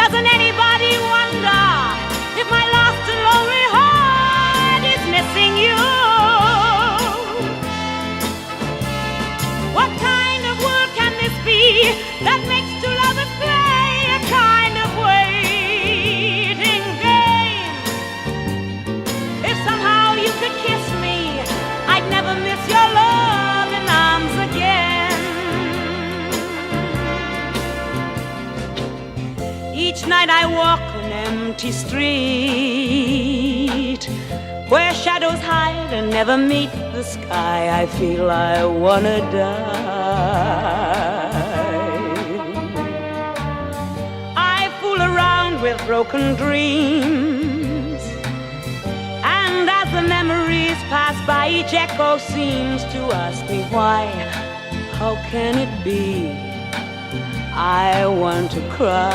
Doesn't anybody wonder if my lost and lonely heart is missing you? What kind of world can this be that makes two lovers play a kind of waiting game? If somehow you could kiss me, I'd never miss your loving arms again. Each night I walk an empty street where shadows hide and never meet the sky. I feel I wanna die. I fool around with broken dreams, and as the memories pass by, each echo seems to ask me why. How can it be? I want to cry.